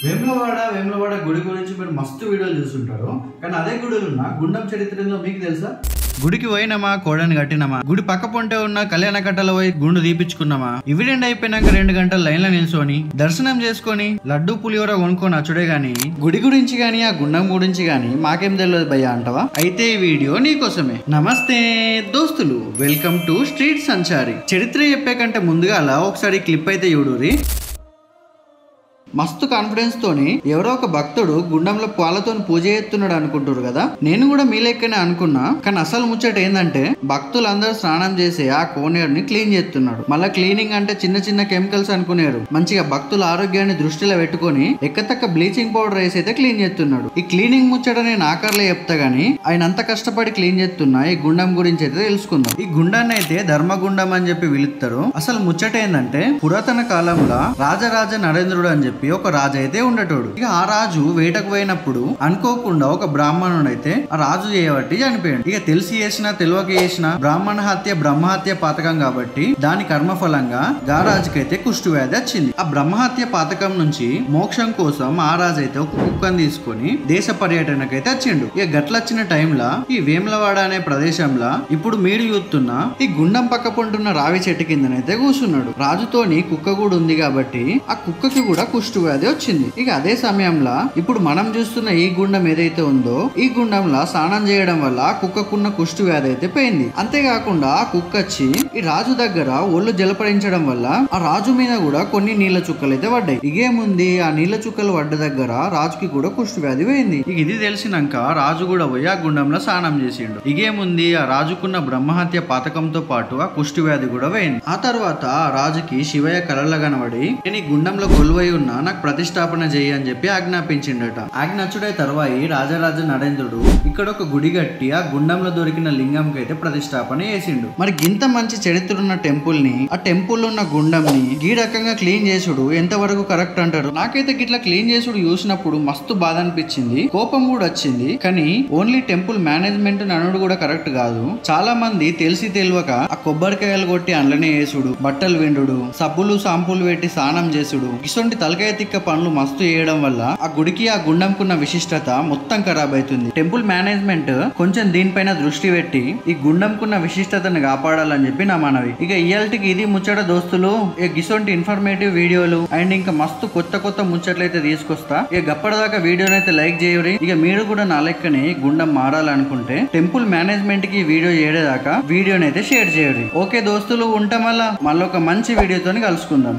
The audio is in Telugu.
వేములవాడ గుడి గురించి మీరు మస్తు వీడియోలు చూస్తుంటారు. కానీ అదే గుడిలో ఉన్న గుండం చరిత్ర ఏందో మీకు తెలుసా? గుడికి పోయినామా, కోడని కట్టినామా, గుడి పక్క పొంటే ఉన్న కళ్యాణ కట్టలో పోయి గుండు తీపించుకున్నామా, ఇవిడెండ్ అయిపోయినాక 2 గంటలు లైన్లో నిల్చొని దర్శనం చేసుకొని లడ్డు పులిహోర కొనుక్కొని అచ్చుడే గాని గుడి గురించి గాని ఆ గుండం గురించి గాని మాకేం తెలియదు భయ్యా అంటవా? అయితే ఈ వీడియో నీకోసమే. నమస్తే దోస్తులు, వెల్కమ్ టు స్ట్రీట్ సంచారి. చరిత్ర చెప్పే కంటే ముందుగా అలా ఒకసారి క్లిప్ అయితే చూడురి. మస్తు కాన్ఫిడెన్స్ తోని ఎవరో ఒక భక్తుడు గుండంలో పాలతో పూజ చేస్తున్నాడు అనుకుంటారు కదా. నేను కూడా మీ లెక్కనే అనుకున్నా. కానీ అసలు ముచ్చట ఏందంటే భక్తులందరూ స్నానం చేసి ఆ కోనేరుని క్లీన్ చేస్తున్నాడు. మళ్ళా క్లీనింగ్ అంటే చిన్న చిన్న కెమికల్స్ అనుకునేరు. మంచిగా భక్తుల ఆరోగ్యాన్ని దృష్టిలో పెట్టుకొని ఎక్కతక్క బ్లీచింగ్ పౌడర్ వేసి అయితే క్లీన్ చేస్తున్నాడు. ఈ క్లీనింగ్ ముచ్చట నేను ఆఖర్లో చెప్తా గానీ ఆయన అంత కష్టపడి క్లీన్ చేస్తున్నా ఈ గుండం గురించి అయితే తెలుసుకుందాం. ఈ గుండాన్ని అయితే ధర్మగుండం అని చెప్పి పిలుస్తారు. అసలు ముచ్చట ఏందంటే పురాతన కాలంలో రాజరాజ నరేంద్రుడు అని చెప్పి ఒక రాజు అయితే ఉండేటోడు. ఇక ఆ రాజు వేటకు పోయినప్పుడు అనుకోకుండా ఒక బ్రాహ్మణుడు అయితే ఆ రాజు చేయబట్టి చనిపోయాడు. ఇక తెలిసి చేసిన తెలియక చేసిన బ్రాహ్మణ హత్య బ్రహ్మహత్య పాతకం కాబట్టి దాని కర్మఫలంగా గా రాజుకైతే కుష్టు వ్యాధి వచ్చింది. ఆ బ్రహ్మహత్య పాతకం నుంచి మోక్షం కోసం ఆ రాజు అయితే ఒక కుక్కను తీసుకొని దేశ పర్యటనకైతే వచ్చిండు. ఇక గట్లొచ్చిన టైంలో ఈ వేములవాడ అనే ప్రదేశంలో ఇప్పుడు మీరు చూస్తున్న ఈ గుండం పక్క పొంటున్న రావి చెట్టు కిందనైతే కూర్చున్నాడు. రాజుతోని కుక్క కూడా ఉంది కాబట్టి ఆ కుక్కకి కూడా కుష్టు వ్యాధి వచ్చింది. ఇక అదే సమయంలో ఇప్పుడు మనం చూస్తున్న ఈ గుండం ఏదైతే ఉందో ఈ గుండంలో స్నానం చేయడం వల్ల కుక్కకున్న కుష్టు వ్యాధి అయితే పోయింది. అంతేకాకుండా ఆ కుక్క వచ్చి ఈ రాజు దగ్గర ఒళ్ళు జలపరించడం వల్ల ఆ రాజు మీద కూడా కొన్ని నీళ్ల చుక్కలు అయితే పడ్డాయి. ఇగేముంది ఆ నీళ్ల చుక్కలు పడ్డ దగ్గర రాజుకి కూడా కుష్టు వ్యాధి పోయింది. ఇక ఇది తెలిసినాక రాజు కూడా పోయి ఆ గుండంలో స్నానం చేసిండు. ఇగేముంది ఆ రాజుకున్న బ్రహ్మహత్య పాతకంతో పాటు ఆ కుష్టు వ్యాధి కూడా పోయింది. ఆ తర్వాత ఆ రాజుకి శివయ్య కలల్లో కనబడి నేను ఈ గుండంలో కొలువై ఉన్నా నాకు ప్రతిష్టాపన చేయి అని చెప్పి ఆజ్ఞాపించిండట. ఆజ్ఞాచుడే తర్వాయి రాజరాజ నరేంద్రుడు ఇక్కడ ఒక గుడి కట్టి ఆ గుండంలో దొరికిన లింగంకి అయితే ప్రతిష్టాపన చేసిండు. మరి గింత మంచి చరిత్ర ఉన్న టెంపుల్ ని ఆ టెంపుల్ ఉన్న గుండం ని ఈ రకంగా క్లీన్ చేసుడు ఎంతవరకు కరెక్ట్ అంటారు? నాకైతే గిట్లా క్లీన్ చేసుడు చూసినప్పుడు మస్తు బాధ అనిపించింది, కోపం కూడా వచ్చింది. కానీ ఓన్లీ టెంపుల్ మేనేజ్మెంట్ అనుడు కూడా కరెక్ట్ కాదు. చాలా మంది తెలిసి తెలియక ఆ కొబ్బరికాయలు కొట్టి అండ్లనే వేసుడు, బట్టలు విండు, సబ్బులు షాంపూలు పెట్టి స్నానం చేసుడు, ఇసొంటి తలకాయ తిక్క పనులు మస్తు చేయడం వల్ల ఆ గుడికి ఆ గుండంకున్న విశిష్టత మొత్తం ఖరాబ్ అవుతుంది. టెంపుల్ మేనేజ్మెంట్ కొంచెం దీనిపైన దృష్టి పెట్టి ఈ గుండంకున్న విశిష్టతను కాపాడాలని చెప్పి నా మనవి. ఇక ఇయాల్టికి ఇది ముచ్చట దోస్తులు. ఇక గిసొంటి ఇన్ఫర్మేటివ్ వీడియోలు అండ్ ఇంకా మస్తు కొత్త ముచ్చట్లు అయితే తీసుకొస్తా. ఇక గప్పటిదాకా వీడియోని అయితే లైక్ చేయరు. ఇక మీరు కూడా నా లెక్కనే గుండం మారాలనుకుంటే టెంపుల్ మేనేజ్మెంట్ కి వీడియో చేయడేదాకా వీడియోని అయితే షేర్ చేయరు. ఓకే దోస్తులు, ఉంటాం. మళ్ళీ ఒక మంచి వీడియోతో కలుసుకుందాం.